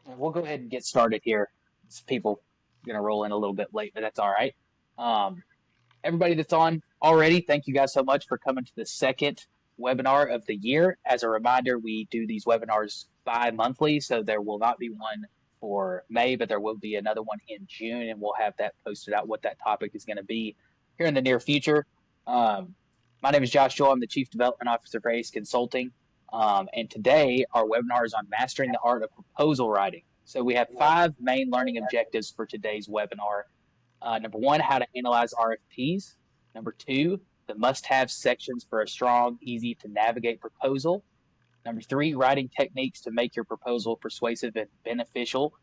We'll go ahead and get started here. People going to roll in a little bit late, but that's all right. Um, Everybody that's on already, thank you guys so much for coming to the second webinar of the year. As a reminder, we do these webinars bi-monthly, so there will not be one for May, but there will be another one in June, and we'll have that posted out what that topic is going to be here in the near future. Um, my name is Josh Joel. I'm the Chief Development Officer for ACE Consulting. And today our webinar is on mastering the art of proposal writing. So we have 5 main learning objectives for today's webinar. Number one, how to analyze RFPs. Number two, the must-have sections for a strong, easy to navigate proposal. Number three, writing techniques to make your proposal persuasive and beneficial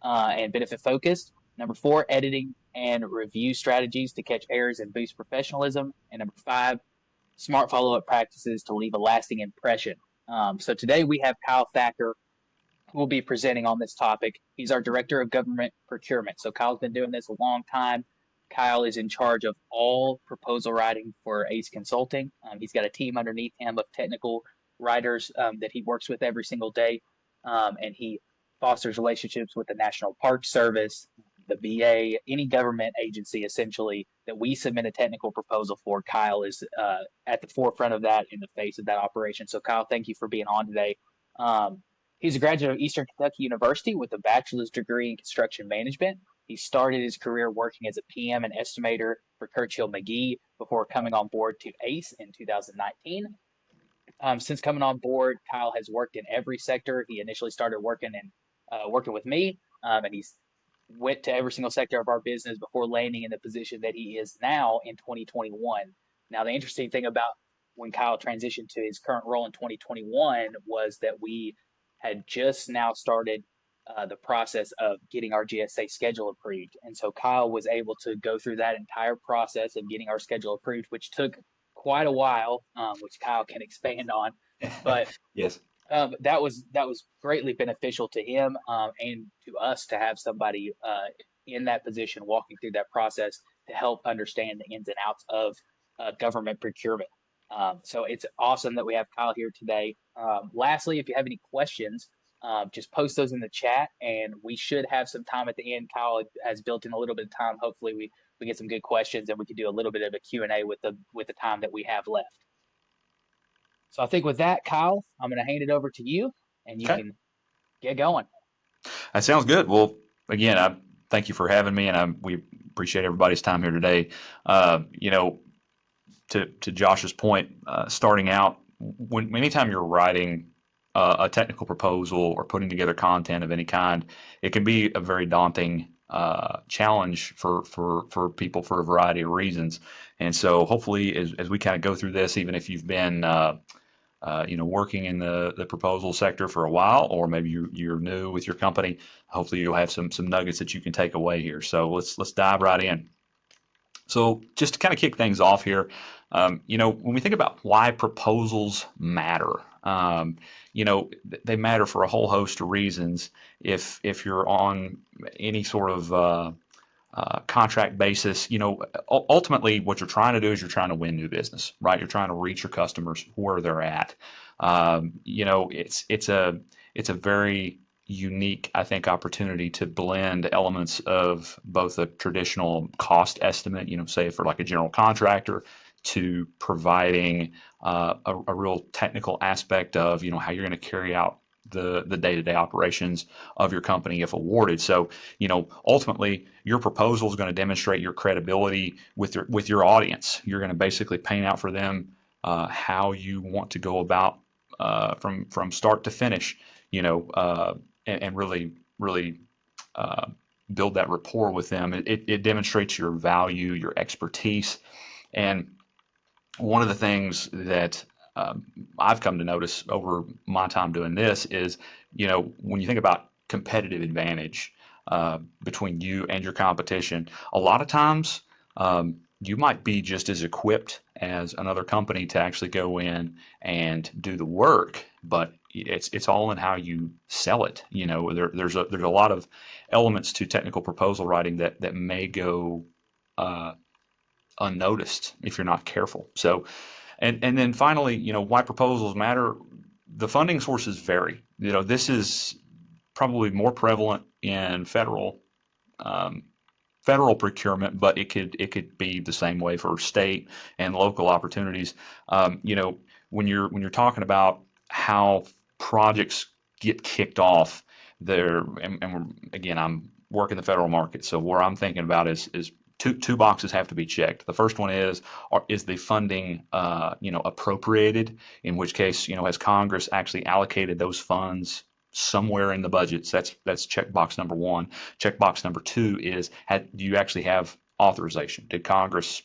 and benefit focused. Number four, editing and review strategies to catch errors and boost professionalism. And number five, smart follow-up practices to leave a lasting impression. So today we have Kyle Thacker who will be presenting on this topic. He's our Director of Government Procurement. So Kyle's been doing this a long time. Kyle is in charge of all proposal writing for ACE Consulting. He's got a team underneath him of technical writers that he works with every single day. And he fosters relationships with the National Park Service, the VA, any government agency essentially that we submit a technical proposal for. Kyle is at the forefront of that, in the face of that operation. So Kyle, thank you for being on today. He's a graduate of Eastern Kentucky University with a bachelor's degree in construction management. He started his career working as a PM and estimator for Churchill McGee before coming on board to ACE in 2019. Since coming on board, Kyle has worked in every sector. He initially started working with me, and he's went to every single sector of our business before landing in the position that he is now in 2021. Now, the interesting thing about when Kyle transitioned to his current role in 2021 was that we had just now started the process of getting our GSA schedule approved. And so Kyle was able to go through that entire process of getting our schedule approved, which took quite a while, which Kyle can expand on. But Yes. that was greatly beneficial to him and to us to have somebody in that position walking through that process to help understand the ins and outs of government procurement. So it's awesome that we have Kyle here today. Lastly, if you have any questions, just post those in the chat, and we should have some time at the end. Kyle has built in a little bit of time. Hopefully, we get some good questions, and we can do a little bit of a Q&A with the time that we have left. So I think with that, Kyle, I'm going to hand it over to you, and you Okay. can get going. That sounds good. Well, again, I thank you for having me, and we appreciate everybody's time here today. You know, to Josh's point, starting out, anytime you're writing a technical proposal or putting together content of any kind, it can be a very daunting challenge for people for a variety of reasons. And so, hopefully, as we kind of go through this, even if you've been working in the proposal sector for a while, or maybe you're new with your company, hopefully you'll have some nuggets that you can take away here. So let's dive right in. So just to kind of kick things off here, when we think about why proposals matter, they matter for a whole host of reasons. If you're on any sort of contract basis, ultimately what you're trying to do is you're trying to win new business, right? You're trying to reach your customers where they're at. It's a very unique, I think, opportunity to blend elements of both a traditional cost estimate, say for like a general contractor, to providing a real technical aspect of, how you're going to carry out the day-to-day operations of your company if awarded. So, ultimately, your proposal is going to demonstrate your credibility with your audience. You're going to basically paint out for them how you want to go about from start to finish, and really build that rapport with them. It demonstrates your value, your expertise, and one of the things that I've come to notice over my time doing this is, when you think about competitive advantage between you and your competition, a lot of times you might be just as equipped as another company to actually go in and do the work, but it's all in how you sell it. There's a lot of elements to technical proposal writing that may go unnoticed if you're not careful. So, and then finally, why proposals matter. The funding sources vary. This is probably more prevalent in um, federal procurement, but it could be the same way for state and local opportunities. You know, when you're talking about how projects get kicked off there, again, I'm working the federal market, so where I'm thinking about is two boxes have to be checked. The first one is the funding appropriated, in which case, has Congress actually allocated those funds somewhere in the budgets? That's checkbox number one. Checkbox number two is, do you actually have authorization? Did Congress,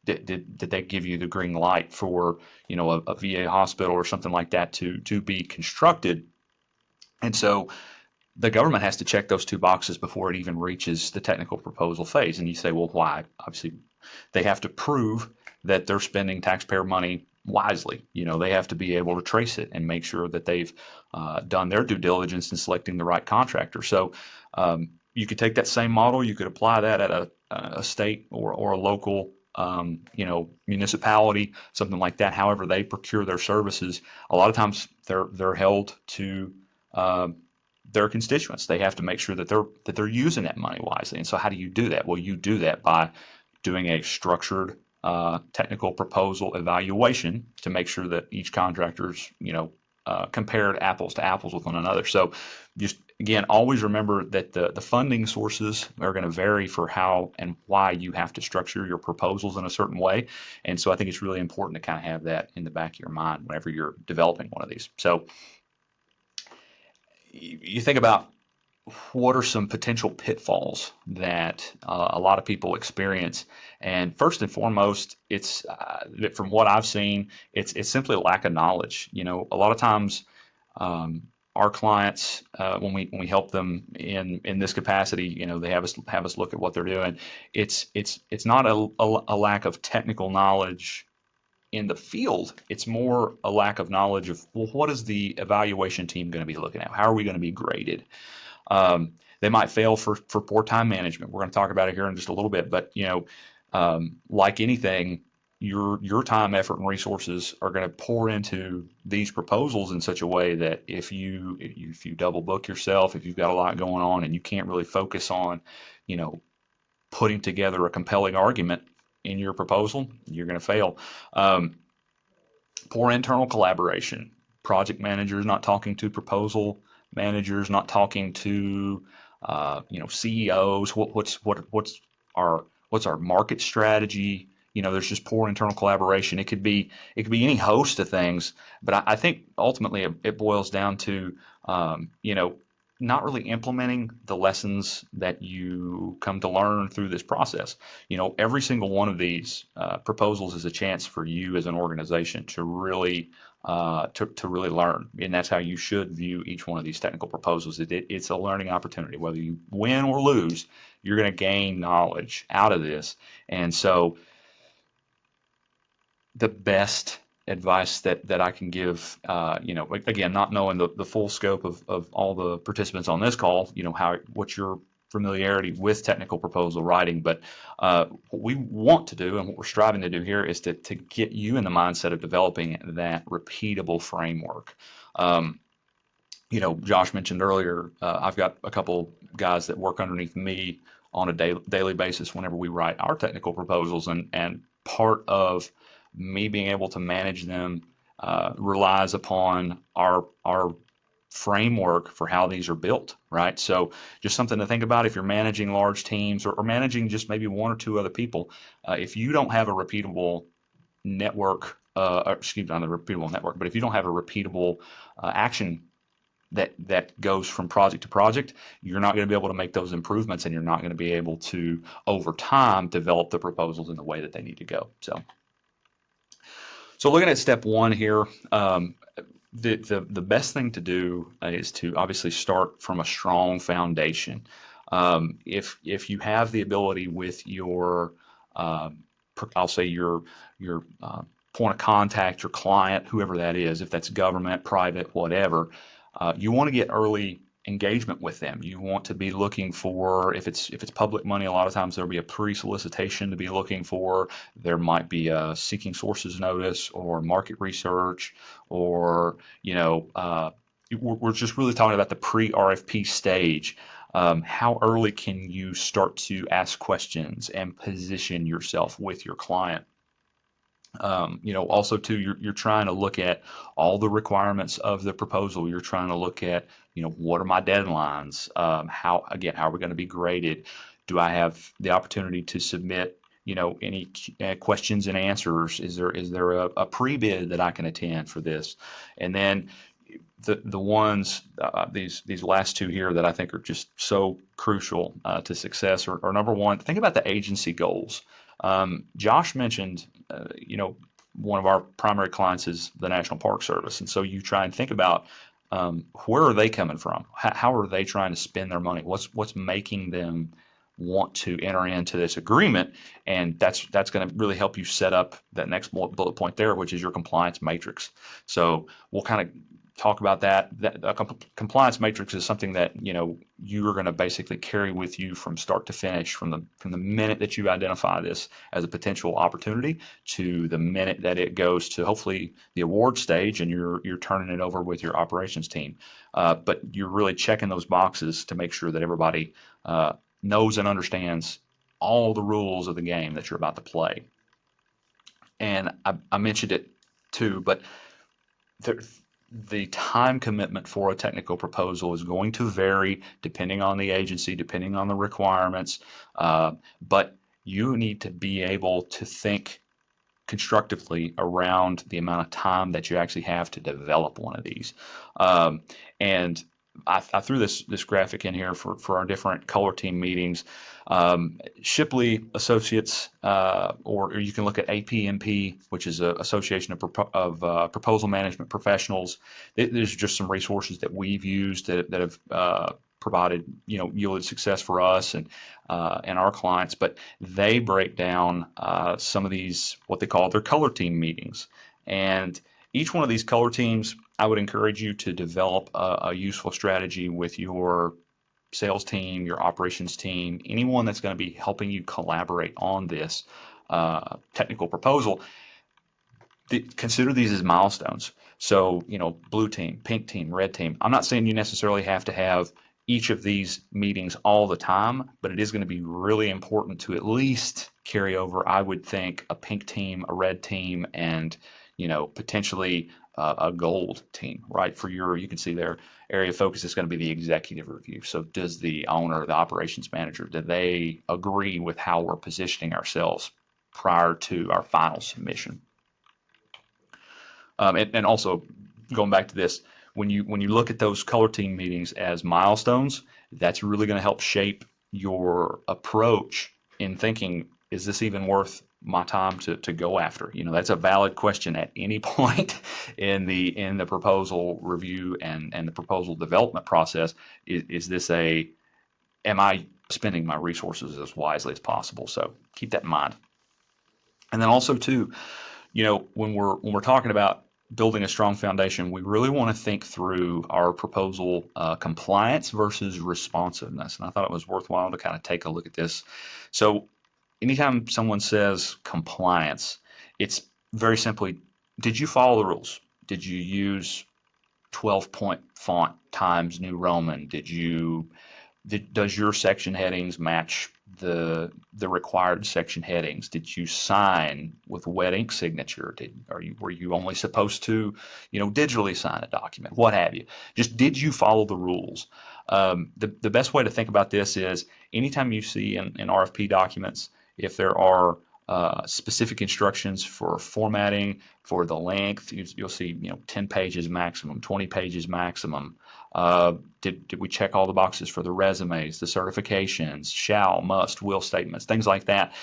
did they give you the green light for, a VA hospital or something like that to be constructed? And so the government has to check those two boxes before it even reaches the technical proposal phase. And you say, well, why? Obviously, they have to prove that they're spending taxpayer money wisely. They have to be able to trace it and make sure that they've done their due diligence in selecting the right contractor. So you could take that same model, you could apply that at a state or a local municipality, something like that. However they procure their services, a lot of times they're held to uh, their constituents. They have to make sure that they're using that money wisely. And so, how do you do that? Well, you do that by doing a structured technical proposal evaluation to make sure that each contractor's compared apples to apples with one another. So, just again, always remember that the funding sources are going to vary for how and why you have to structure your proposals in a certain way. And so, I think it's really important to kind of have that in the back of your mind whenever you're developing one of these. So, you think about what are some potential pitfalls that a lot of people experience. And first and foremost, it's from what I've seen, it's simply a lack of knowledge. A lot of times our clients, when we help them in this capacity, they have us look at what they're doing. It's not a lack of technical knowledge in the field. It's more a lack of knowledge of, well, what is the evaluation team going to be looking at? How are we going to be graded? They might fail for poor time management. We're going to talk about it here in just a little bit, but like anything, your time, effort, and resources are going to pour into these proposals in such a way that if you double book yourself, if you've got a lot going on and you can't really focus on, you know, putting together a compelling argument in your proposal, you're going to fail. Um, Poor internal collaboration. Project managers not talking to proposal managers, not talking to CEOs. What's our market strategy? There's just poor internal collaboration. It could be any host of things, but I think ultimately it boils down to not really implementing the lessons that you come to learn through this process. Every single one of these proposals is a chance for you as an organization to really to really learn, and that's how you should view each one of these technical proposals. It's a learning opportunity. Whether you win or lose, you're going to gain knowledge out of this. And so, the best advice that I can give, again, not knowing the full scope of all the participants on this call, what's your familiarity with technical proposal writing, but what we want to do and what we're striving to do here is to get you in the mindset of developing that repeatable framework. Um, Josh mentioned earlier, I've got a couple guys that work underneath me on a daily basis whenever we write our technical proposals, and part of me being able to manage them relies upon our framework for how these are built, right? So just something to think about if you're managing large teams, or managing just maybe one or two other people. If you don't have a repeatable network, excuse me, not a repeatable network, but if you don't have a repeatable action that goes from project to project, you're not going to be able to make those improvements, and you're not going to be able to, over time, develop the proposals in the way that they need to go. So looking at step one here, the best thing to do is to obviously start from a strong foundation. If you have the ability with your, I'll say your point of contact, your client, whoever that is, if that's government, private, whatever, you want to get early engagement with them. You want to be looking for, if it's public money, a lot of times there'll be a pre-solicitation to be looking for. There might be a seeking sources notice or market research, or we're just really talking about the pre-RFP stage. How early can you start to ask questions and position yourself with your client? Also too, you're trying to look at all the requirements of the proposal. You're trying to look at, what are my deadlines? How are we going to be graded? Do I have the opportunity to submit, any questions and answers? Is there a pre-bid that I can attend for this? And then the ones these last two here that I think are just so crucial to success are number one, think about the agency goals. Josh mentioned, one of our primary clients is the National Park Service, and so you try and think about where are they coming from? How are they trying to spend their money? What's making them want to enter into this agreement? And that's going to really help you set up that next bullet point there, which is your compliance matrix. So we'll kind of talk about that. Compliance matrix is something that you are going to basically carry with you from start to finish, from the minute that you identify this as a potential opportunity to the minute that it goes to hopefully the award stage and you're turning it over with your operations team. But you're really checking those boxes to make sure that everybody knows and understands all the rules of the game that you're about to play. And I mentioned it too, but the time commitment for a technical proposal is going to vary depending on the agency, depending on the requirements. But you need to be able to think constructively around the amount of time that you actually have to develop one of these. And I threw this graphic in here for our different color team meetings. Shipley Associates, or you can look at APMP, which is an association of proposal management professionals. There's just some resources that we've used that have provided, yielded success for us and our clients. But they break down some of these, what they call their color team meetings. And each one of these color teams, I would encourage you to develop a useful strategy with your sales team, your operations team, anyone that's going to be helping you collaborate on this technical proposal. Consider these as milestones. So, blue team, pink team, red team. I'm not saying you necessarily have to have each of these meetings all the time, but it is going to be really important to at least carry over, I would think, a pink team, a red team, and potentially a gold team, right? You can see their area of focus is going to be the executive review. So does the owner, the operations manager, do they agree with how we're positioning ourselves prior to our final submission? And also going back to this, when you look at those color team meetings as milestones, that's really going to help shape your approach in thinking, is this even worth my time to go after? That's a valid question at any point in the proposal review and the proposal development process. Is this am I spending my resources as wisely as possible? So keep that in mind. And then also too, when we're talking about building a strong foundation, we really want to think through our proposal compliance versus responsiveness. And I thought it was worthwhile to kind of take a look at this. So anytime someone says compliance, it's very simply, did you follow the rules? Did you use 12-point font times New Roman? Does your section headings match the required section headings? Did you sign with wet ink signature? Were you only supposed to, digitally sign a document? What have you? Just did you follow the rules? The best way to think about this is anytime you see in RFP documents, if there are specific instructions for formatting, for the length, you'll see 10 pages maximum, 20 pages maximum. Did we check all the boxes for the resumes, the certifications, shall, must, will statements, things like that?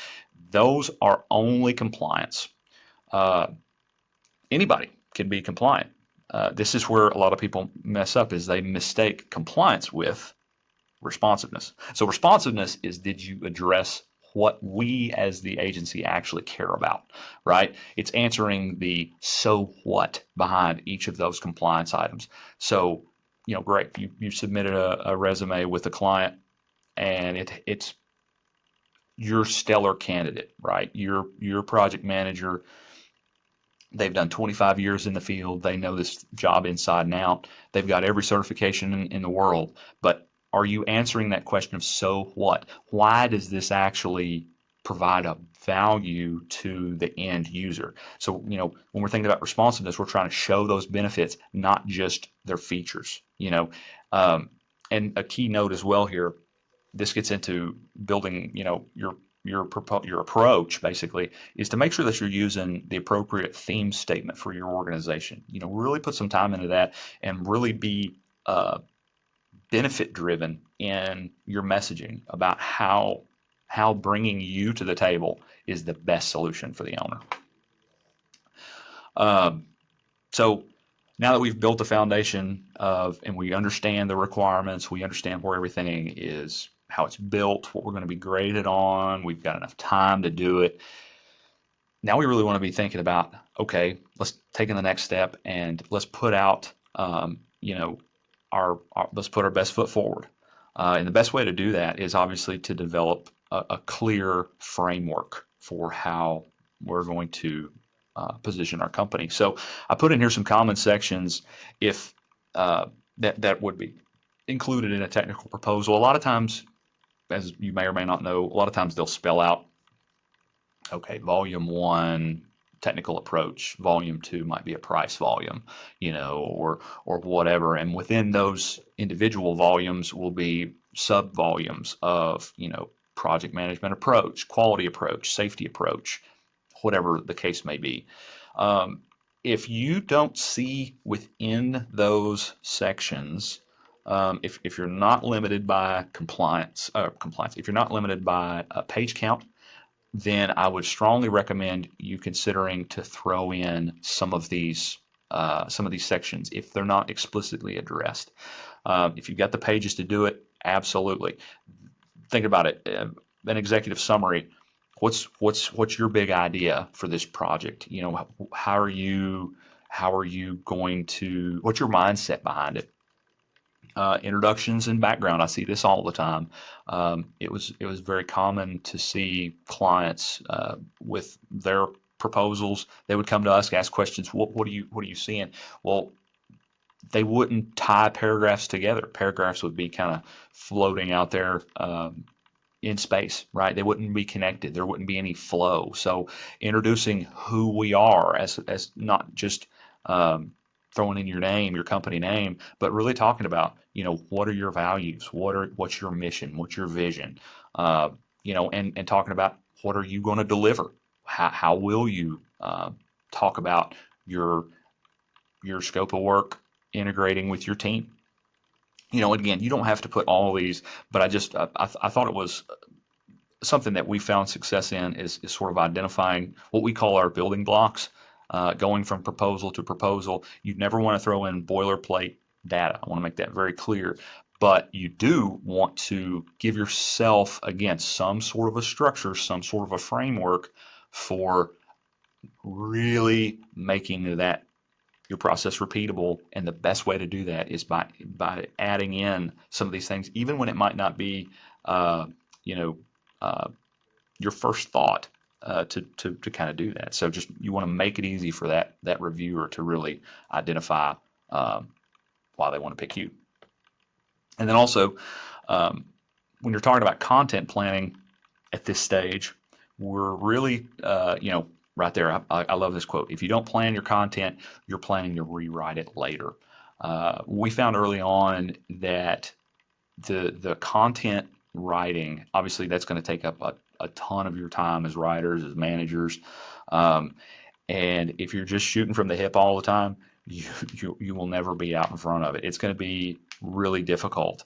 Those are only compliance. Anybody can be compliant. This is where a lot of people mess up, is they mistake compliance with responsiveness. So responsiveness is, did you address what we as the agency actually care about, right? It's answering the so what behind each of those compliance items. So, great, you submitted a resume with a client and it's your stellar candidate, right? Your project manager They've done 25 years in the field. They know this job inside and out. They've got every certification in the world. But are you answering that question of so what? Why does this actually provide a value to the end user? So, when we're thinking about responsiveness, we're trying to show those benefits, not just their features. Um, and a key note as well here, this gets into building, your approach basically is to make sure that you're using the appropriate theme statement for your organization. Really put some time into that and really be benefit driven in your messaging about how bringing you to the table is the best solution for the owner. Um, so now that we've built the foundation and we understand the requirements, we understand where everything is, how it's built, what we're going to be graded on, we've got enough time to do it. Now we really want to be thinking about, okay, let's take in the next step and let's put out, let's put our best foot forward. And the best way to do that is obviously to develop a clear framework for how we're going to position our company. So I put in here some common sections if that would be included in a technical proposal. A lot of times, as you may or may not know, a lot of times they'll spell out, okay, volume one, technical approach, volume two might be a price volume, or whatever. And within those individual volumes will be sub volumes of, project management approach, quality approach, safety approach, whatever the case may be. Um, if you don't see within those sections, if you're not limited by compliance, if you're not limited by page count, then I would strongly recommend you considering to throw in some of these sections if they're not explicitly addressed. If you've got the pages to do it, absolutely. Think about it. An executive summary. What's your big idea for this project? How are you going to? What's your mindset behind it? Introductions and background. I see this all the time. It was very common to see clients with their proposals. They would come to us, ask questions. What are you seeing? Well, they wouldn't tie paragraphs together. Paragraphs would be kind of floating out there in space, right? They wouldn't be connected. There wouldn't be any flow. So introducing who we are as not just um, throwing in your name, your company name, but really talking about, what are your values? What's your mission? What's your vision? And talking about what are you going to deliver? How will you talk about your scope of work integrating with your team? Again, you don't have to put all these, but I thought it was something that we found success in is sort of identifying what we call our building blocks, going from proposal to proposal. You never want to throw in boilerplate data. I want to make that very clear. But you do want to give yourself, again, some sort of a structure, some sort of a framework for really making that your process repeatable. And the best way to do that is by adding in some of these things, even when it might not be, you know, uh, your first thought to kind of do that. So just you want to make it easy for that reviewer to really identify um, why they want to pick you. And then also, um, when you're talking about content planning at this stage, we're really, right there. I love this quote. If you don't plan your content, you're planning to rewrite it later. We found early on that the content writing, obviously, that's going to take up a ton of your time as writers, as managers. Um, and if you're just shooting from the hip all the time, you will never be out in front of it. It's going to be really difficult.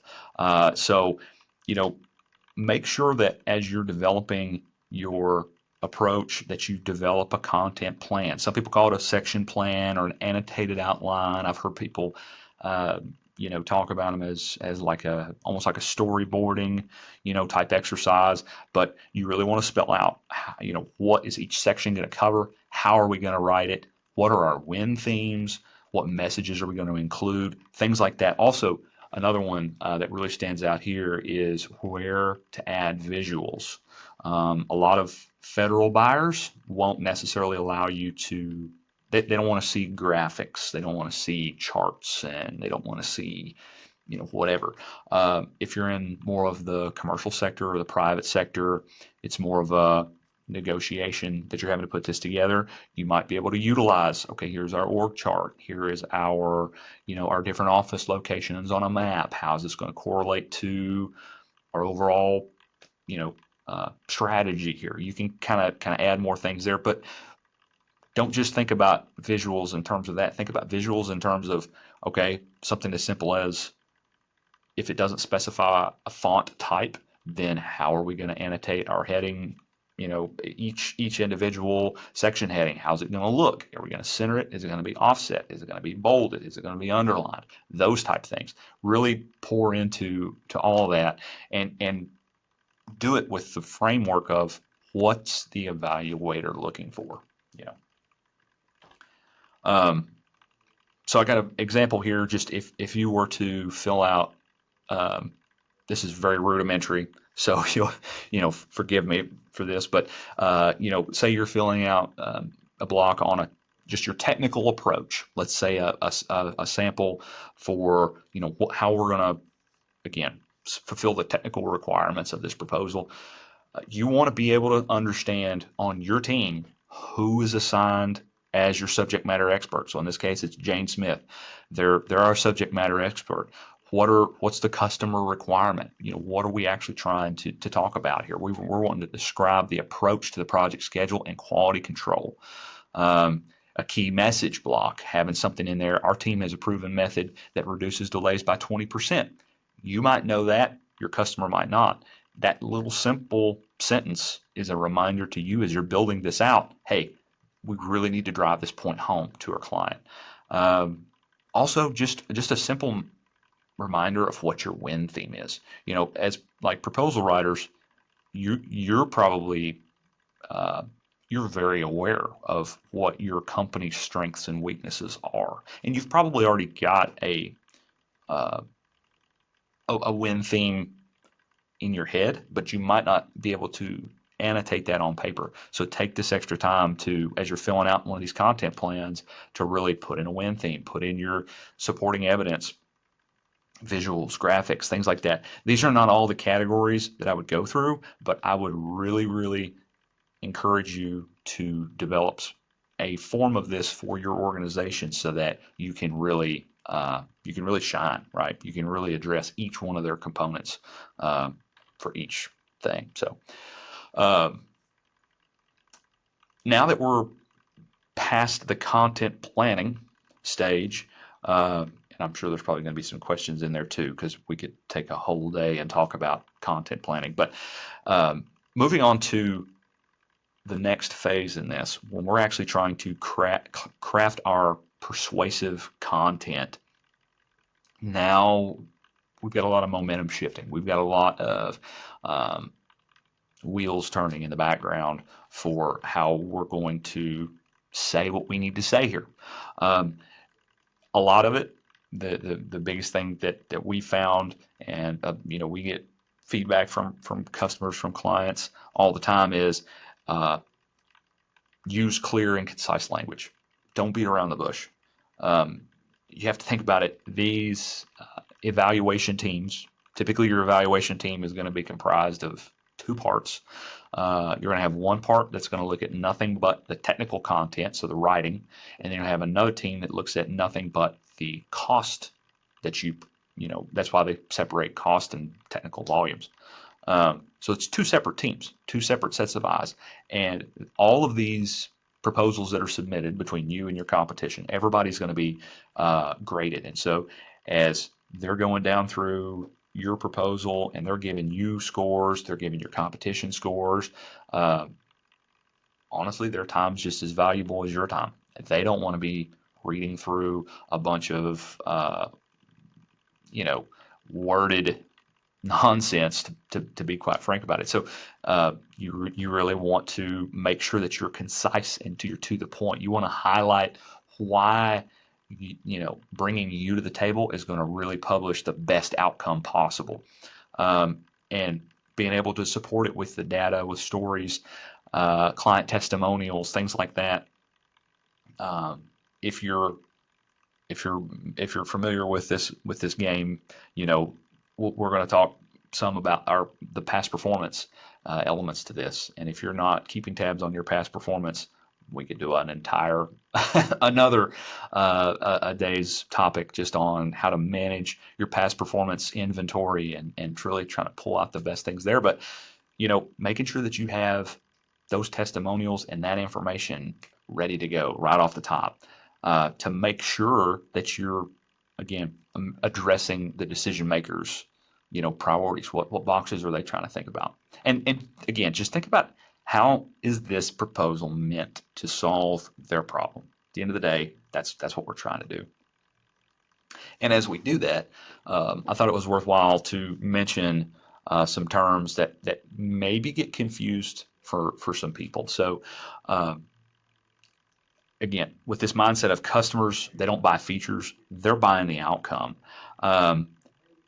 So, you know, make sure that as you're developing your approach that you develop a content plan. Some people call it a section plan or an annotated outline. I've heard people uh, talk about them as like a almost like a storyboarding type exercise, but you really want to spell out what is each section going to cover, how are we going to write it, what are our win themes, what messages are we going to include, things like that. Also, another one that really stands out here is where to add visuals. A lot of federal buyers won't necessarily allow you to they don't want to see graphics, they don't want to see charts, and they don't want to see, whatever. If you're in more of the commercial sector or the private sector, it's more of a negotiation that you're having to put this together. You might be able to utilize, okay, here's our org chart. Here is our, our different office locations on a map. How's this going to correlate to our overall, strategy here? You can kind of add more things there, but don't just think about visuals in terms of that. Think about visuals in terms of, okay, something as simple as, if it doesn't specify a font type, then how are we going to annotate our heading? Each individual section heading, how's it going to look? Are we going to center it? Is it going to be offset? Is it going to be bolded? Is it going to be underlined? Those type of things. Really pour into all of that, and do it with the framework of, what's the evaluator looking for? You know. Um, so I got an example here. Just if you were to fill out, um, this is very rudimentary, so forgive me for this, but say you're filling out a block on just your technical approach. Let's say a sample for how we're going to, again, fulfill the technical requirements of this proposal. You want to be able to understand on your team who is assigned as your subject matter expert. So in this case, it's Jane Smith. They're our subject matter expert. What's the customer requirement? What are we actually trying to talk about here? We're wanting to describe the approach to the project schedule and quality control. A key message block, having something in there. Our team has a proven method that reduces delays by 20%. You might know that, your customer might not. That little simple sentence is a reminder to you as you're building this out. Hey, we really need to drive this point home to our client. Also, just a simple reminder of what your win theme is. As like proposal writers, you're probably you're very aware of what your company's strengths and weaknesses are, and you've probably already got uh, a win theme in your head, but you might not be able to annotate that on paper. So take this extra time to, as you're filling out one of these content plans, to really put in a win theme, put in your supporting evidence, visuals, graphics, things like that. These are not all the categories that I would go through, but I would really, really encourage you to develop a form of this for your organization so that you can really shine, right? You can really address each one of their components for each thing. So now that we're past the content planning stage, and I'm sure there's probably going to be some questions in there too, because we could take a whole day and talk about content planning. But moving on to the next phase in this, when we're actually trying to craft our persuasive content, now we've got a lot of momentum shifting. We've got a lot of wheels turning in the background for how we're going to say what we need to say here. A lot of it, the biggest thing that we found, and we get feedback from customers, from clients all the time, is use clear and concise language. Don't beat around the bush. You have to think about it. These evaluation teams, typically your evaluation team is going to be comprised of two parts. You're going to have one part that's going to look at nothing but the technical content, so the writing, and then you have another team that looks at nothing but the cost that that's why they separate cost and technical volumes. So it's two separate teams, two separate sets of eyes, and all of these proposals that are submitted between you and your competition, everybody's going to be graded. And so as they're going down through your proposal and they're giving you scores, they're giving your competition scores, honestly, their time's just as valuable as your time. They don't want to be reading through a bunch of worded nonsense, to be quite frank about it. So you really want to make sure that you're concise and you're to the point. You want to highlight why bringing you to the table is going to really publish the best outcome possible, and being able to support it with the data, with stories, client testimonials, things like that. if you're if you're if you're familiar with this game, you know we're going to talk some about the past performance elements to this. And if you're not keeping tabs on your past performance, we could do an entire another a day's topic just on how to manage your past performance inventory and really trying to pull out the best things there. But making sure that you have those testimonials and that information ready to go right off the top to make sure that you're, again, addressing the decision makers, priorities. What boxes are they trying to think about? And again, just think about how is this proposal meant to solve their problem? At the end of the day, that's what we're trying to do. And as we do that, I thought it was worthwhile to mention some terms that maybe get confused for some people. So, again, with this mindset of customers, they don't buy features; they're buying the outcome. Um,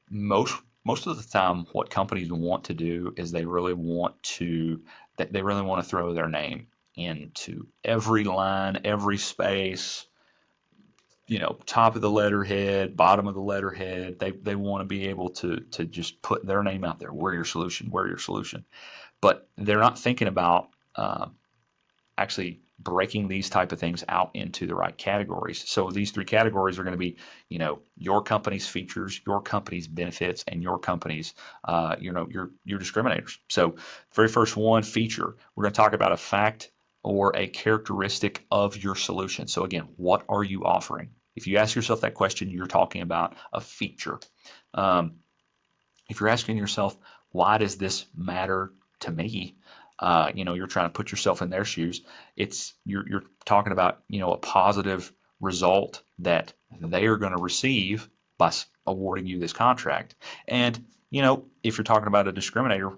most most of the time, what companies want to do is they really want to throw their name into every line, every space, top of the letterhead, bottom of the letterhead. They want to be able to just put their name out there. We're your solution. We're your solution. But they're not thinking about actually breaking these type of things out into the right categories. So these three categories are going to be, your company's features, your company's benefits, and your company's, your discriminators. So very first one, feature. We're going to talk about a fact or a characteristic of your solution. So again, what are you offering? If you ask yourself that question, you're talking about a feature. Um, if you're asking yourself, why does this matter to me? You're trying to put yourself in their shoes. You're talking about a positive result that they are going to receive by awarding you this contract. And if you're talking about a discriminator,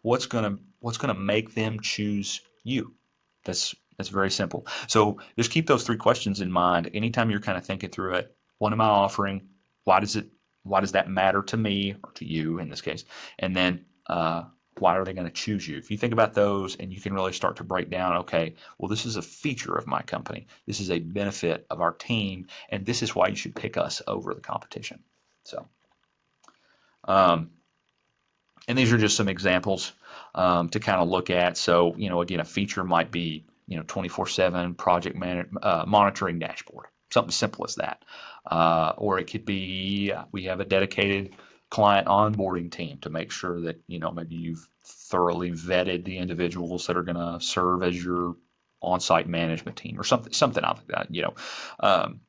what's gonna make them choose you? That's very simple. So just keep those three questions in mind anytime you're kind of thinking through it. What am I offering? Why does it? Why does that matter to me or to you in this case? And then why are they going to choose you? If you think about those and you can really start to break down, okay, well, this is a feature of my company. This is a benefit of our team, and this is why you should pick us over the competition. So, um, and these are just some examples to kind of look at. So, again, a feature might be, 24/7 project monitoring dashboard, something simple as that. Or it could be we have a dedicated client onboarding team to make sure that, maybe you've thoroughly vetted the individuals that are going to serve as your on-site management team or something like that. Um,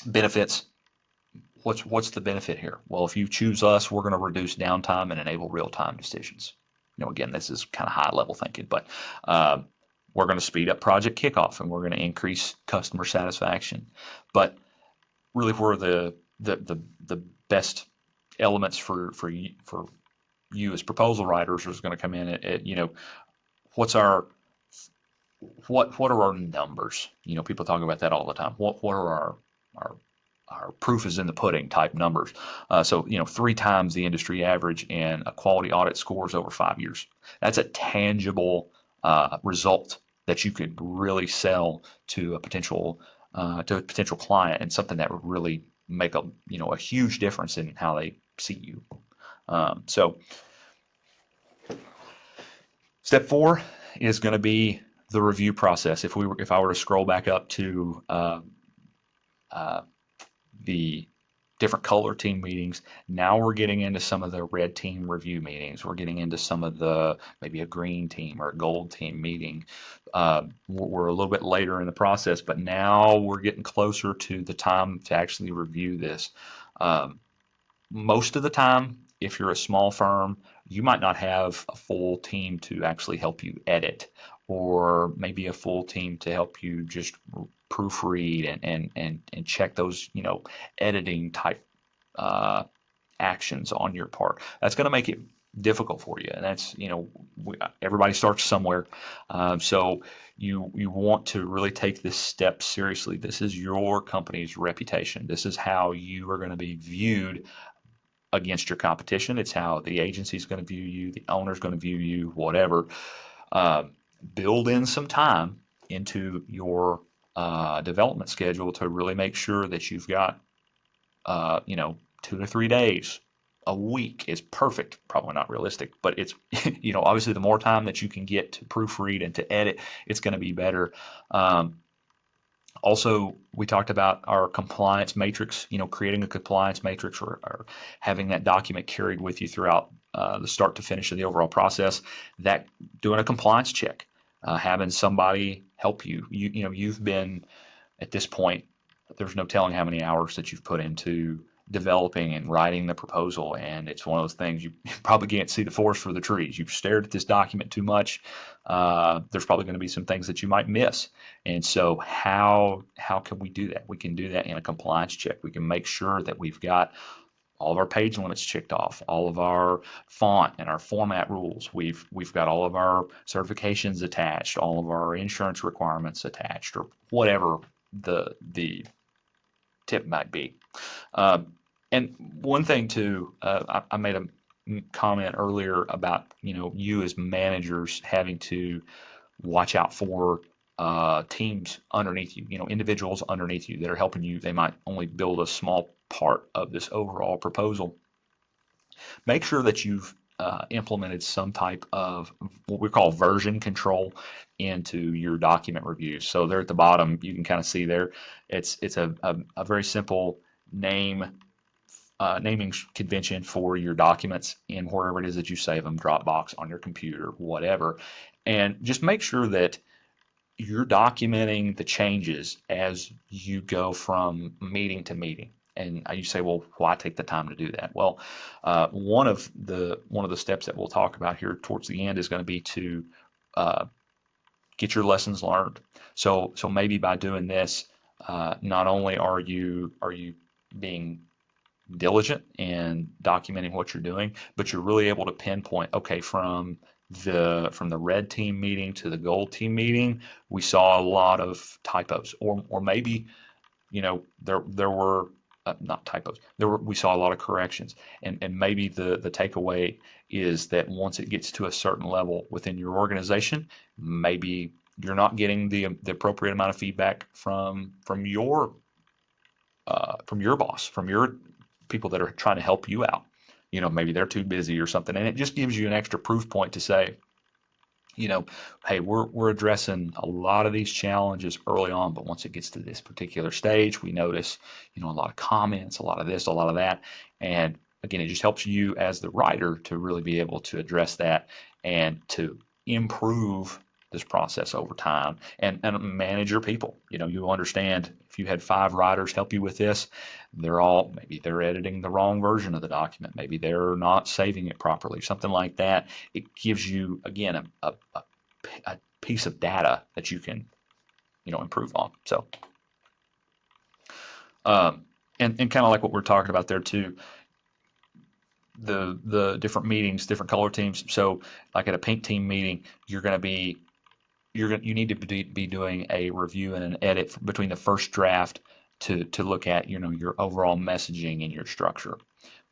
benefits. What's the benefit here? Well, if you choose us, we're going to reduce downtime and enable real-time decisions. Again, this is kind of high-level thinking, but we're going to speed up project kickoff and we're going to increase customer satisfaction. But really, where the best elements for you as proposal writers is going to come in at what's our what are our numbers? People talk about that all the time. What are our our proof is in the pudding type numbers. So, 3 times the industry average and a quality audit scores over 5 years. That's a tangible result that you could really sell to a potential client, and something that would really make a huge difference in how they see you. So step 4 is going to be the review process. If I were to scroll back up to the different color team meetings. Now we're getting into some of the red team review meetings. We're getting into some of the maybe a green team or a gold team meeting. We're a little bit later in the process, but now we're getting closer to the time to actually review this. Most of the time, if you're a small firm, you might not have a full team to actually help you edit, or maybe a full team to help you just proofread and check those editing type actions on your part. That's going to make it difficult for you, and that's everybody starts somewhere. So you want to really take this step seriously. This is your company's reputation. This is how you are going to be viewed against your competition. It's how the agency is going to view you, the owner is going to view you, whatever. Build in some time into your development schedule to really make sure that you've got, 2 to 3 days. A week is perfect. Probably not realistic, but it's, obviously the more time that you can get to proofread and to edit, it's going to be better. Um, Also, we talked about our compliance matrix, creating a compliance matrix, or having that document carried with you throughout the start to finish of the overall process. That doing a compliance check, having somebody help you. You've been at this point, there's no telling how many hours that you've put into developing and writing the proposal. And it's one of those things you probably can't see the forest for the trees. You've stared at this document too much. There's probably going to be some things that you might miss. And so how can we do that? We can do that in a compliance check. We can make sure that we've got all of our page limits checked off, all of our font and our format rules. We've got all of our certifications attached, all of our insurance requirements attached, or whatever the tip might be. Um, and one thing too, I made a comment earlier about you as managers having to watch out for teams underneath you, individuals underneath you that are helping you. They might only build a small part of this overall proposal. Make sure that you've implemented some type of what we call version control into your document reviews. So there at the bottom, you can kind of see there, it's a very simple naming convention for your documents in wherever it is that you save them, Dropbox, on your computer, whatever. And just make sure that you're documenting the changes as you go from meeting to meeting. And you say, well, why take the time to do that? Well, one of the steps that we'll talk about here towards the end is going to be to uh, get your lessons learned. So maybe by doing this, not only are you being diligent in documenting what you're doing, but you're really able to pinpoint, okay, from the red team meeting to the gold team meeting, we saw a lot of typos, or maybe there were not typos. We saw a lot of corrections, and maybe the takeaway is that once it gets to a certain level within your organization, maybe you're not getting the appropriate amount of feedback from your boss, from your people that are trying to help you out. Maybe they're too busy or something, and it just gives you an extra proof point to say, hey, we're addressing a lot of these challenges early on, but once it gets to this particular stage, we notice, a lot of comments, a lot of this, a lot of that, and again, it just helps you as the writer to really be able to address that and to improve this process over time and manage your people. You understand if you had 5 writers help you with this, maybe they're editing the wrong version of the document, maybe they're not saving it properly, something like that. It gives you again a piece of data that you can improve on. So and kind of like what we're talking about there too, the different meetings, different color teams. So like at a pink team meeting, you need to be doing a review and an edit between the first draft to look at your overall messaging and your structure.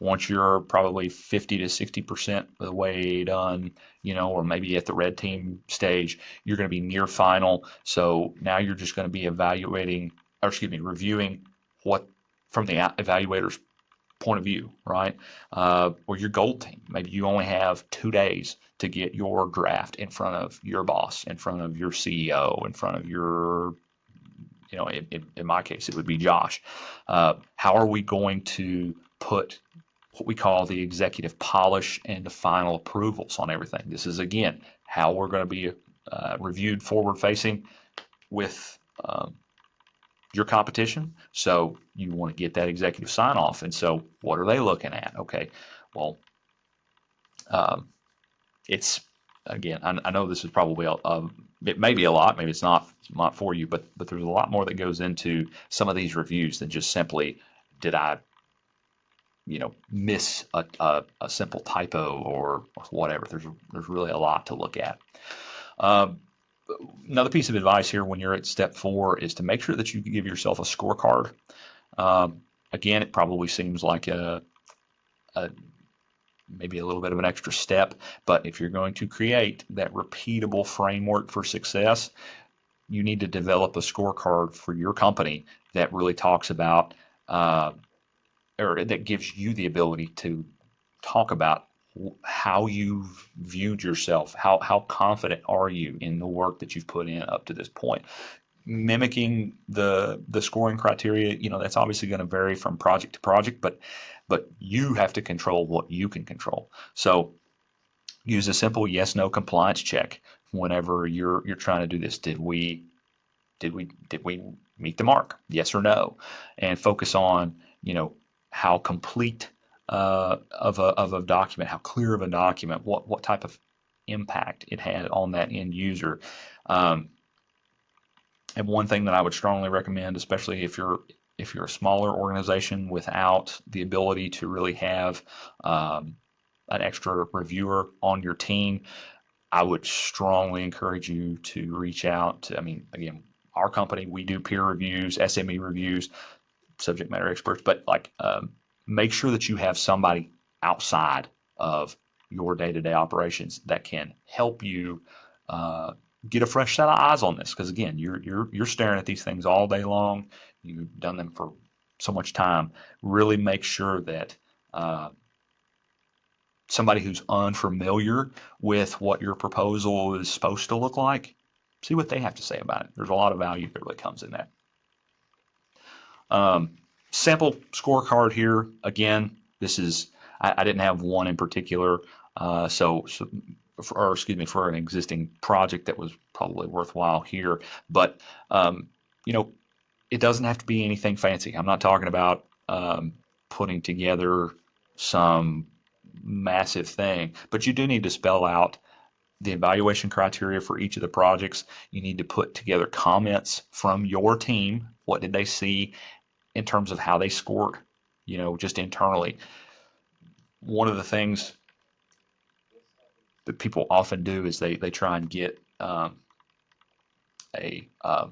Once you're probably 50 to 60% of the way done, or maybe at the red team stage, you're going to be near final. So now you're just going to be reviewing what from the evaluator's point of view, right? Or your gold team, maybe you only have 2 days to get your draft in front of your boss, in front of your CEO, in front of your, in my case, it would be Josh. How are we going to put what we call the executive polish and the final approvals on everything? This is, again, how we're going to be reviewed forward facing with your competition. So you want to get that executive sign off. And so what are they looking at? Okay, well, um, it's again, I know this is probably it may be a lot, maybe it's not for you, but there's a lot more that goes into some of these reviews than just simply did I miss a simple typo or whatever. There's really a lot to look at. Um, Another piece of advice here when you're at step 4 is to make sure that you give yourself a scorecard. Again, it probably seems like a maybe a little bit of an extra step, but if you're going to create that repeatable framework for success, you need to develop a scorecard for your company that really talks about, uh, or that gives you the ability to talk about how you've viewed yourself. How confident are you in the work that you've put in up to this point? Mimicking the scoring criteria, that's obviously going to vary from project to project, but you have to control what you can control. So use a simple yes no compliance check whenever you're trying to do this. Did we meet the mark? Yes or no? And focus on, how complete of a document, how clear of a document, what type of impact it had on that end user. Um, and one thing that I would strongly recommend, especially if you're a smaller organization without the ability to really have an extra reviewer on your team, I would strongly encourage you to reach out to, I mean, again, our company, we do peer reviews, SME reviews, subject matter experts, but like make sure that you have somebody outside of your day-to-day operations that can help you uh, get a fresh set of eyes on this. Because again, you're staring at these things all day long. You've done them for so much time. Really make sure that somebody who's unfamiliar with what your proposal is supposed to look like, see what they have to say about it. There's a lot of value that really comes in that. Um, Sample scorecard here. Again, this is, I didn't have one in particular. Or excuse me, for an existing project that was probably worthwhile here. But, um, you know, it doesn't have to be anything fancy. I'm not talking about putting together some massive thing, but you do need to spell out the evaluation criteria for each of the projects. You need to put together comments from your team. What did they see in terms of how they scored, just internally? One of the things that people often do is they try and get a, uh,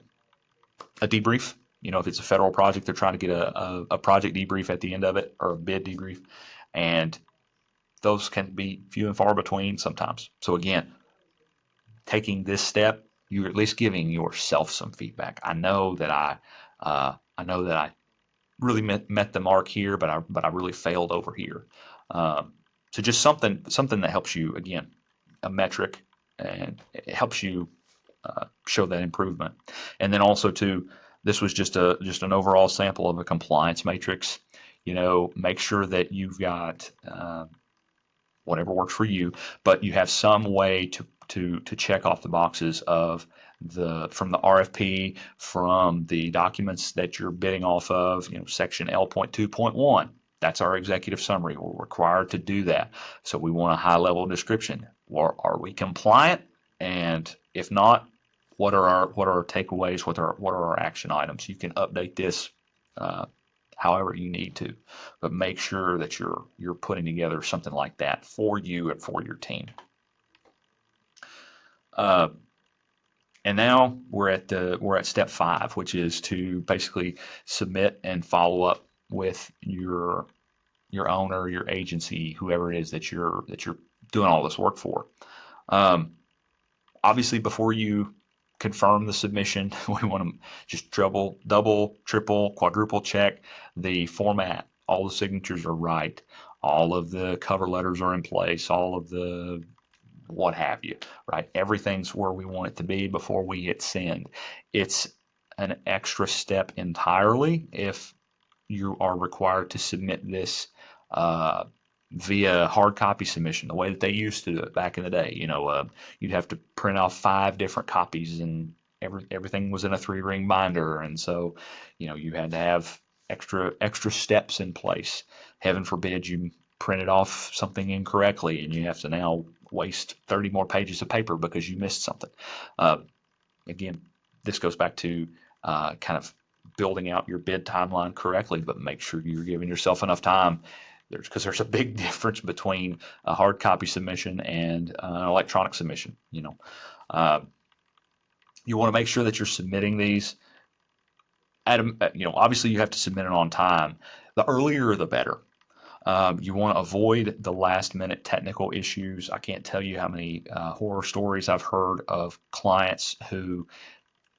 a debrief. If it's a federal project, they're trying to get a project debrief at the end of it, or a bid debrief. And those can be few and far between sometimes. So again, taking this step, you're at least giving yourself some feedback. I know that I really met the mark here, but I really failed over here. Um, so just something that helps you, again, a metric, and it helps you show that improvement. And then also too, this was just an overall sample of a compliance matrix. Make sure that you've got whatever works for you, but you have some way to check off the boxes of from the RFP, from the documents that you're bidding off of, section L.2.1. That's our executive summary. We're required to do that. So we want a high level description. Or are we compliant? And if not, what are our takeaways? What are our action items? You can update this uh, however you need to, but make sure that you're putting together something like that for you and for your team. Uh, and now we're at step 5, which is to basically submit and follow up with your owner, your agency, whoever it is that you're doing all this work for. Um, Obviously, before you confirm the submission, we want to just double, triple, quadruple check the format. All the signatures are right. All of the cover letters are in place. All of the what have you, right? Everything's where we want it to be before we hit send. It's an extra step entirely if you are required to submit this uh, via hard copy submission, the way that they used to do it back in the day. You'd have to print off 5 different copies, and everything was in a 3-ring binder, and so you had to have extra steps in place. Heaven forbid you printed off something incorrectly, and you have to now waste 30 more pages of paper because you missed something. Uh, Again, this goes back to kind of building out your bid timeline correctly, but make sure you're giving yourself enough time. Because there's a big difference between a hard copy submission and an electronic submission. Uh, you want to make sure that you're submitting these obviously you have to submit it on time. The earlier, the better. You want to avoid the last minute technical issues. I can't tell you how many horror stories I've heard of clients who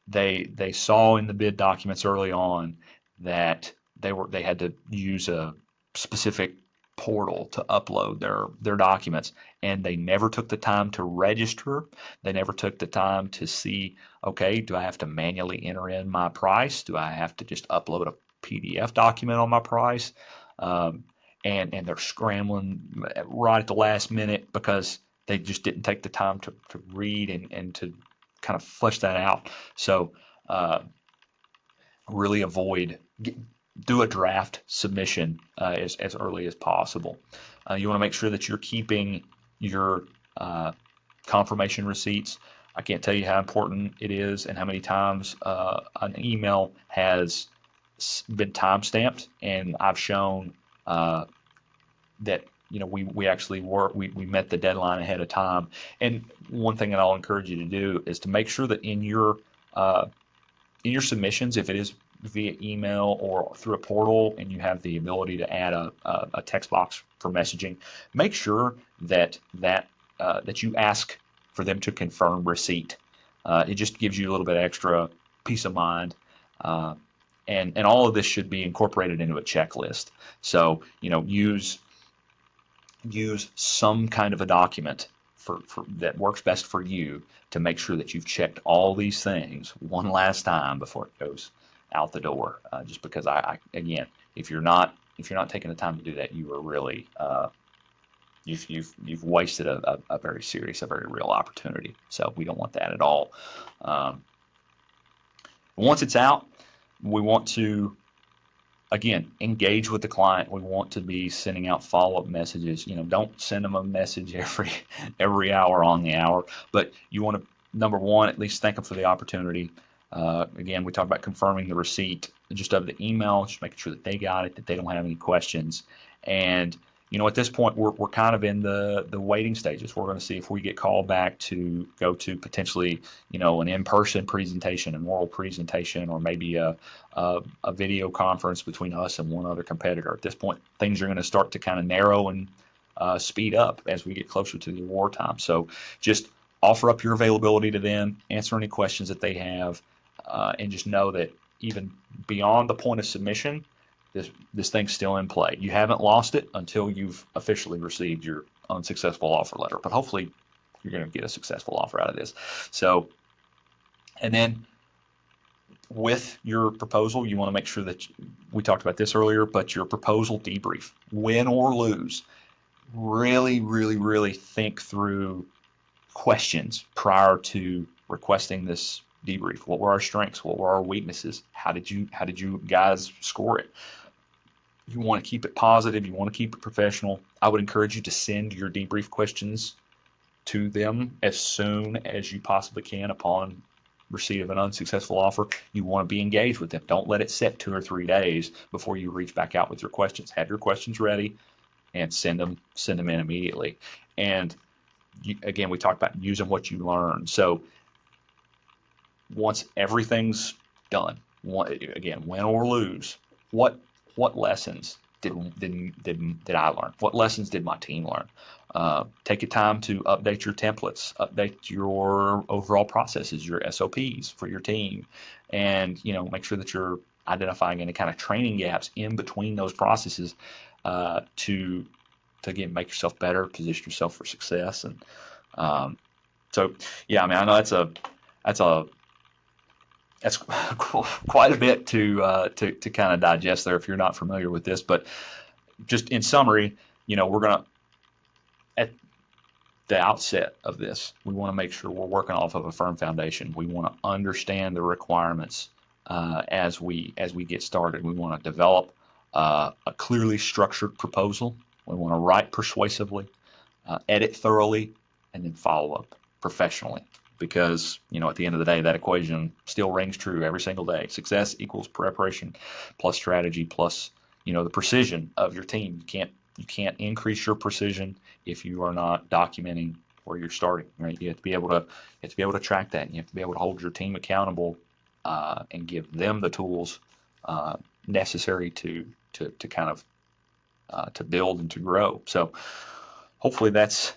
they saw in the bid documents early on that they had to use a specific portal to upload their documents, and they never took the time to register. They never took the time to see, okay, do I have to manually enter in my price? Do I have to just upload a PDF document on my price? Um, and they're scrambling right at the last minute because they just didn't take the time to read and to kind of flesh that out. So uh, really do a draft submission as early as possible. You want to make sure that you're keeping your confirmation receipts. I can't tell you how important it is and how many times an email has been time stamped, and I've shown that we actually we met the deadline ahead of time. And one thing that I'll encourage you to do is to make sure that in your submissions, if it is via email or through a portal and you have the ability to add a text box for messaging, make sure that you ask for them to confirm receipt. It just gives you a little bit extra peace of mind. Uh, and all of this should be incorporated into a checklist. So, use some kind of a document for that works best for you to make sure that you've checked all these things one last time before it goes out the door. Just because again, if you're not taking the time to do that, you are really you've wasted a a very real opportunity. So we don't want that at all. Um, Once it's out, we want to again, engage with the client. We want to be sending out follow-up messages. Don't send them a message every hour on the hour, but you want to, number one, at least thank them for the opportunity. Again, we talked about confirming the receipt just of the email, just making sure that they got it, that they don't have any questions. And at this point, we're kind of in the waiting stages. We're going to see if we get called back to go to potentially, an in-person presentation, an oral presentation, or maybe a video conference between us and one other competitor. At this point, things are going to start to kind of narrow and speed up as we get closer to the award time. So just offer up your availability to them, answer any questions that they have, and just know that even beyond the point of submission, this thing's still in play. You haven't lost it until you've officially received your unsuccessful offer letter, but hopefully you're going to get a successful offer out of this. So, and then with your proposal, you want to make sure that we talked about this earlier, but your proposal debrief, win or lose, really, really, really think through questions prior to requesting this debrief. What were our strengths? What were our weaknesses? How did you guys score it? You want to keep it positive. You want to keep it professional. I would encourage you to send your debrief questions to them as soon as you possibly can upon receipt of an unsuccessful offer. You want to be engaged with them. Don't let it sit 2 or 3 days before you reach back out with your questions. Have your questions ready and send them in immediately. And again, we talked about using what you learn. So once everything's done, again, win or lose, what lessons did I learn? What lessons did my team learn? Take your time to update your templates, update your overall processes, your SOPs for your team, and make sure that you're identifying any kind of training gaps in between those processes to again make yourself better, position yourself for success. And so yeah, I mean, I know that's quite a bit to kind of digest there if you're not familiar with this. But just in summary, we're gonna at the outset of this, we want to make sure we're working off of a firm foundation. We want to understand the requirements as we get started. We want to develop a clearly structured proposal. We want to write persuasively, edit thoroughly, and then follow up professionally. Because at the end of the day, that equation still rings true every single day. Success equals preparation plus strategy plus the precision of your team. You can't increase your precision if you are not documenting where you're starting. Right? You have to be able to track that. And you have to be able to hold your team accountable and give them the tools necessary to kind of to build and to grow. So hopefully that's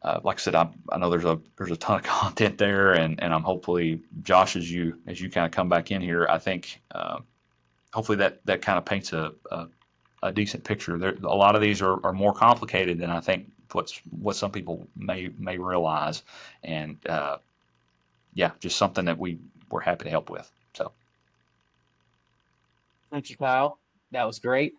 like I said, I know there's a ton of content there, and I'm hopefully Josh, as you kind of come back in here, I think hopefully that kind of paints a decent picture. A lot of these are more complicated than I think what some people may realize, and yeah, just something that we're happy to help with. So Thank you, Kyle. That was great.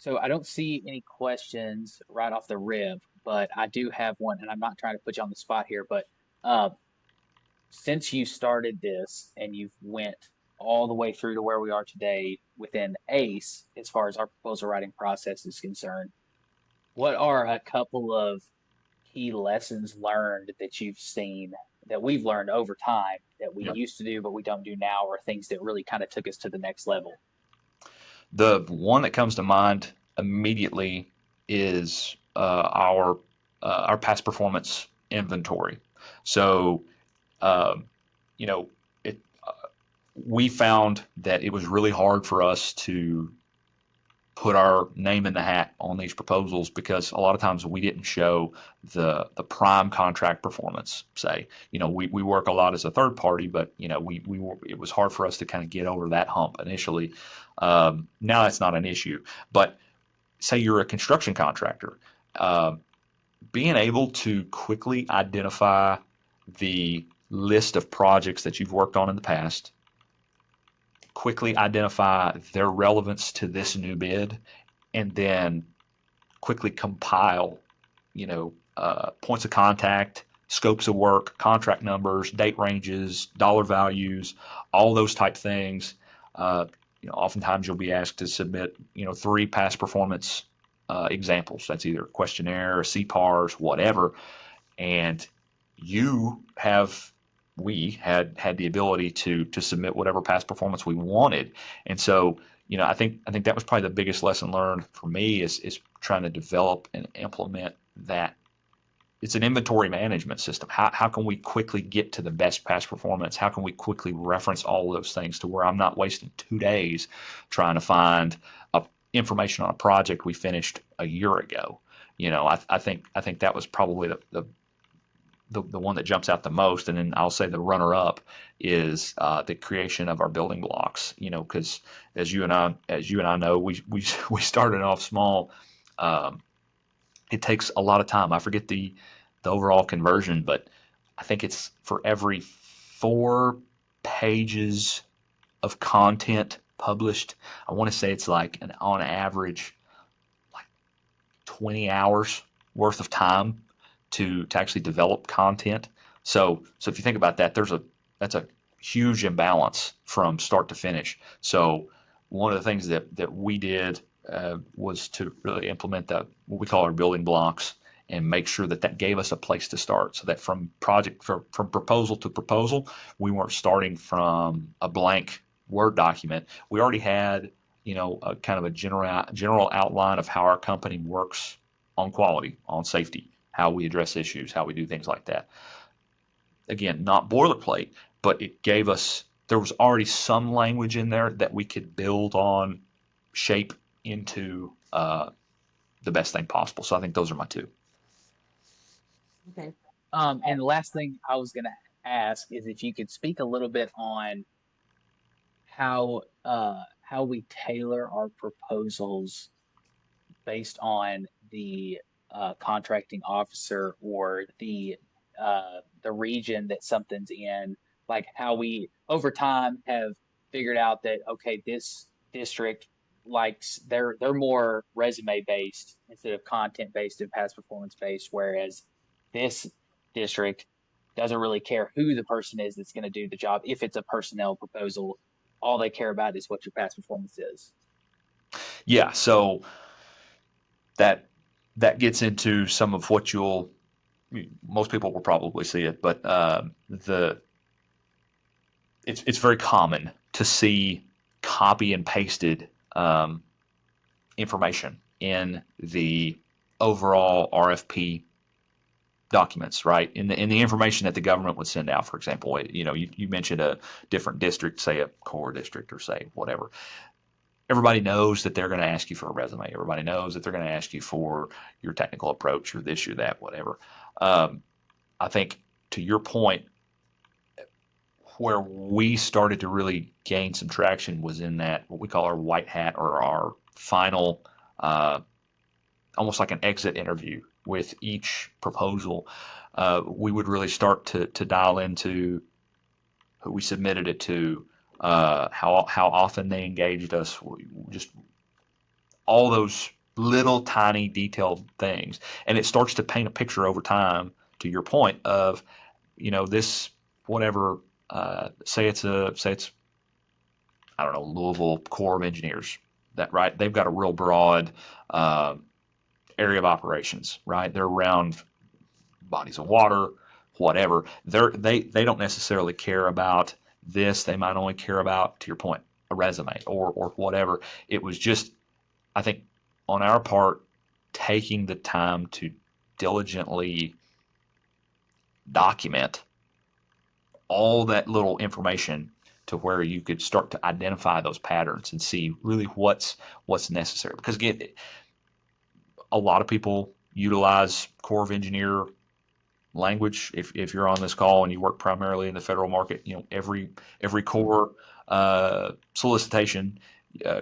So I don't see any questions right off the rib, but I do have one, and I'm not trying to put you on the spot here, but uh, since you started this and you've went all the way through to where we are today within ACE, as far as our proposal writing process is concerned, what are a couple of key lessons learned that you've seen that we've learned over time that we yeah, used to do but we don't do now, or things that really kind of took us to the next level? the one that comes to mind immediately is our past performance inventory. So um, you know, it we found that it was really hard for us to put our name in the hat on these proposals because a lot of times we didn't show the prime contract performance. Say, we work a lot as a third party, but it was hard for us to kind of get over that hump initially. Now that's not an issue, but say you're a construction contractor, uh, being able to quickly identify the list of projects that you've worked on in the past, quickly identify their relevance to this new bid, and then quickly compile, points of contact, scopes of work, contract numbers, date ranges, dollar values, all those type things. Oftentimes you'll be asked to submit, three past performance examples. That's either a questionnaire, CPARs, whatever, and you have we had the ability to submit whatever past performance we wanted. And so I think that was probably the biggest lesson learned for me is trying to develop and implement that. It's an inventory management system. How can we quickly get to the best past performance? How can we quickly reference all of those things to where I'm not wasting 2 days trying to find information on a project we finished a year ago? I think that was probably the one that jumps out the most, and then I'll say the runner up is the creation of our building blocks. Because as you and I know, we started off small. Um, it takes a lot of time. I forget the overall conversion, but I think it's for every 4 pages of content published. I want to say it's like on average like 20 hours worth of time to actually develop content. So if you think about that, that's a huge imbalance from start to finish. So one of the things that we did was to really implement what we call our building blocks and make sure that gave us a place to start, so that from proposal to proposal, we weren't starting from a blank Word document. We already had a kind of a general outline of how our company works on quality, on safety, how we address issues, how we do things like that. Again, not boilerplate, but there was already some language in there that we could build on, shape into the best thing possible. So I think those are my two. Okay. And the last thing I was going to ask is if you could speak a little bit on how we tailor our proposals based on the contracting officer or the region that something's in, like how we over time have figured out that okay, this district likes they're more resume based instead of content based and past performance based, whereas this district doesn't really care who the person is that's going to do the job. If it's a personnel proposal, all they care about is what your past performance is. Yeah, so that that gets into some of what most people will probably see it, but the it's very common to see copy and pasted um, information in the overall RFP documents, right? In the information that the government would send out, for example, you mentioned a different district, say a core district or say whatever. everybody knows that they're going to ask you for a resume. Everybody knows that they're going to ask you for your technical approach or this or that, whatever. Um, I think to your point, where we started to really gain some traction was in that what we call our white hat or our final, uh, almost like an exit interview with each proposal. We would really start to dial into who we submitted it to, how often they engaged us, just all those little tiny detailed things, and it starts to paint a picture over time. To your point of, this whatever, say it's I don't know, Louisville Corps of Engineers, that right, they've got a real broad uh, area of operations, right? They're around bodies of water, whatever. They don't necessarily care about this. They might only care about, to your point, a resume or whatever. It was just, I think, on our part, taking the time to diligently document all that little information to where you could start to identify those patterns and see really what's necessary. Because again, a lot of people utilize Corps of Engineer language. If you're on this call and you work primarily in the federal market, every Corps solicitation,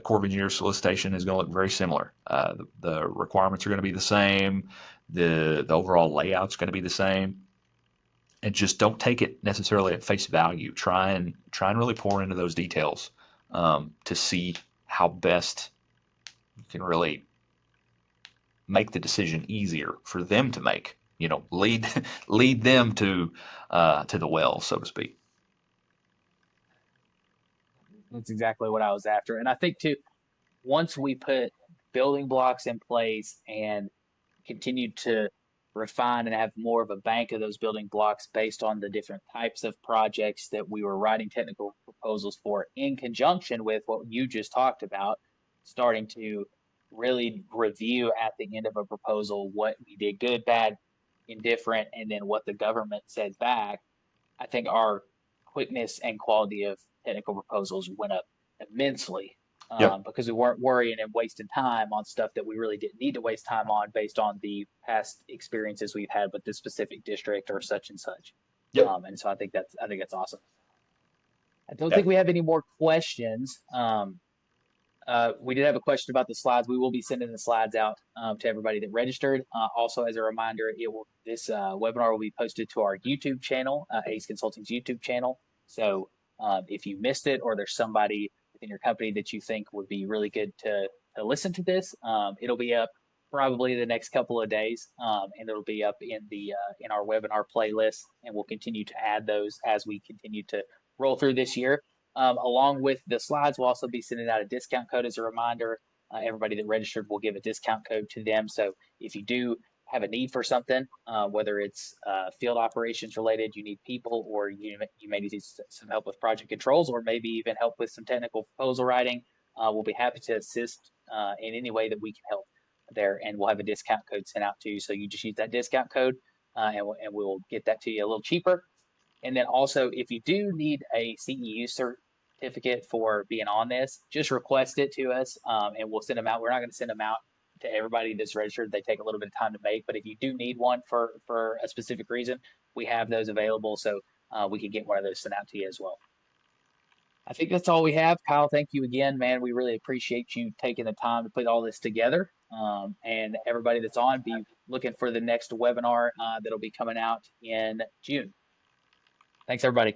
Corps of Engineers solicitation is going to look very similar. The requirements are going to be the same. The overall layout's going to be the same. And just don't take it necessarily at face value. Try and really pour into those details, to see how best you can really make the decision easier for them to make. Lead lead them to the well, so to speak. That's exactly what I was after. And I think too, once we put building blocks in place and continue to refine and have more of a bank of those building blocks based on the different types of projects that we were writing technical proposals for, in conjunction with what you just talked about, starting to really review at the end of a proposal what we did good, bad, indifferent, and then what the government said back. I think our quickness and quality of technical proposals went up immensely, Yep. because we weren't worrying and wasting time on stuff that we really didn't need to waste time on based on the past experiences we've had with this specific district or such and such. Yep. And so I think that's awesome. I don't think Yep. we have any more questions. We did have a question about the slides. We will be sending the slides out to everybody that registered. Also, as a reminder, this webinar will be posted to our YouTube channel, Ace Consulting's YouTube channel. So if you missed it, or there's somebody within your company that you think would be really good to listen to this, it'll be up probably the next couple of days, and it'll be up in our webinar playlist, and we'll continue to add those as we continue to roll through this year. Along with the slides, we'll also be sending out a discount code as a reminder. Everybody that registered will give a discount code to them. So if you do have a need for something, whether it's field operations related, you need people, or you may need some help with project controls, or maybe even help with some technical proposal writing, we'll be happy to assist in any way that we can help there. And we'll have a discount code sent out to you. So you just use that discount code, and we'll get that to you a little cheaper. And then also, if you do need a CEU certificate for being on this, just request it to us, and we'll send them out. We're not going to send them out to everybody that's registered. They take a little bit of time to make, but if you do need one for a specific reason, we have those available, so we can get one of those sent out to you as well. I think that's all we have. Kyle, thank you again, man. We really appreciate you taking the time to put all this together. And everybody that's on, be looking for the next webinar that'll be coming out in June. Thanks, everybody.